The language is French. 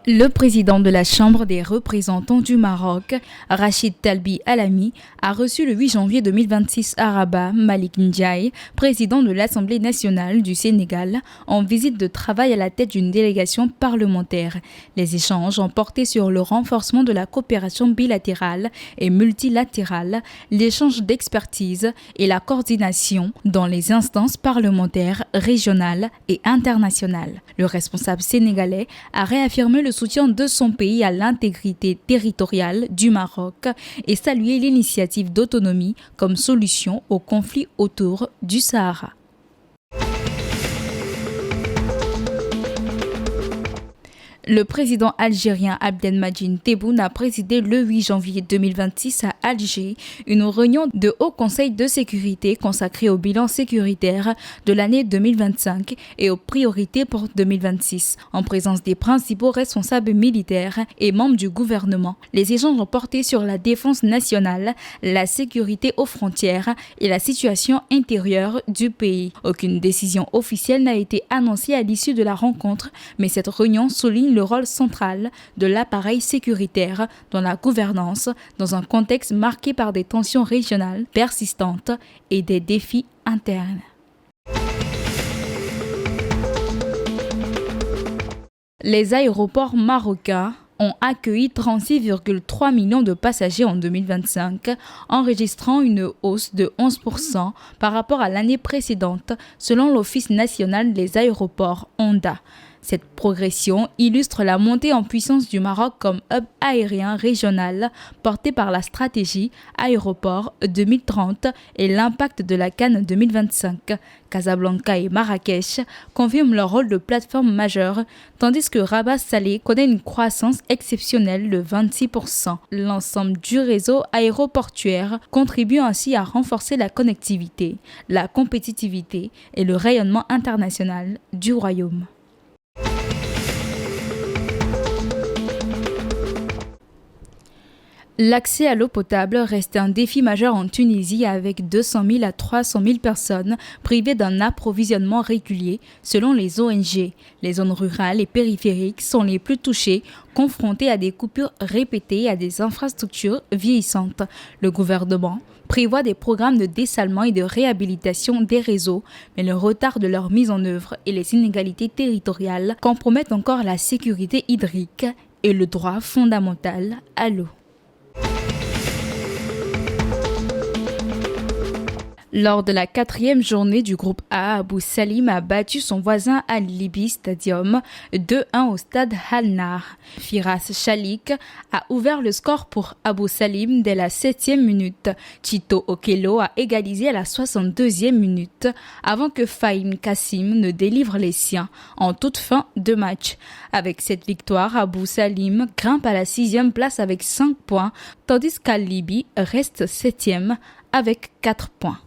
Le président de la Chambre des représentants du Maroc, Rachid Talbi Alami, a reçu le 8 janvier 2026 à Rabat Malick Ndiaye, président de l'Assemblée nationale du Sénégal, en visite de travail à la tête d'une délégation parlementaire. Les échanges ont porté sur le renforcement de la coopération bilatérale et multilatérale, l'échange d'expertise et la coordination dans les instances parlementaires régionales et internationales. Le responsable sénégalais a réaffirmé le soutien de son pays à l'intégrité territoriale du Maroc et salué l'initiative d'autonomie comme solution au conflit autour du Sahara. Le président algérien Abdelmadjid Tebboune a présidé le 8 janvier 2026 à Alger une réunion de Haut Conseil de sécurité consacrée au bilan sécuritaire de l'année 2025 et aux priorités pour 2026. En présence des principaux responsables militaires et membres du gouvernement, les échanges ont porté sur la défense nationale, la sécurité aux frontières et la situation intérieure du pays. Aucune décision officielle n'a été annoncée à l'issue de la rencontre, mais cette réunion souligne le rôle central de l'appareil sécuritaire dans la gouvernance dans un contexte marqué par des tensions régionales persistantes et des défis internes. Les aéroports marocains ont accueilli 36,3 millions de passagers en 2025, enregistrant une hausse de 11% par rapport à l'année précédente, selon l'Office national des aéroports ONDA. Cette progression illustre la montée en puissance du Maroc comme hub aérien régional porté par la stratégie Aéroport 2030 et l'impact de la Cannes 2025. Casablanca et Marrakech confirment leur rôle de plateforme majeure, tandis que Rabat-Salé connaît une croissance exceptionnelle de 26%. L'ensemble du réseau aéroportuaire contribue ainsi à renforcer la connectivité, la compétitivité et le rayonnement international du royaume. L'accès à l'eau potable reste un défi majeur en Tunisie avec 200 000 à 300 000 personnes privées d'un approvisionnement régulier selon les ONG. Les zones rurales et périphériques sont les plus touchées, confrontées à des coupures répétées et à des infrastructures vieillissantes. Le gouvernement prévoit des programmes de dessalement et de réhabilitation des réseaux, mais le retard de leur mise en œuvre et les inégalités territoriales compromettent encore la sécurité hydrique et le droit fondamental à l'eau. Lors de la 4e journée du groupe A, Abou Salim a battu son voisin Al Libi Stadium 2-1 au stade Al-Nar. Firas Chalik a ouvert le score pour Abou Salim dès la 7e minute. Chito Okello a égalisé à la 62e minute avant que Fahim Kassim ne délivre les siens en toute fin de match. Avec cette victoire, Abou Salim grimpe à la 6e place avec 5 points, tandis qu'Al Libi reste 7e avec 4 points.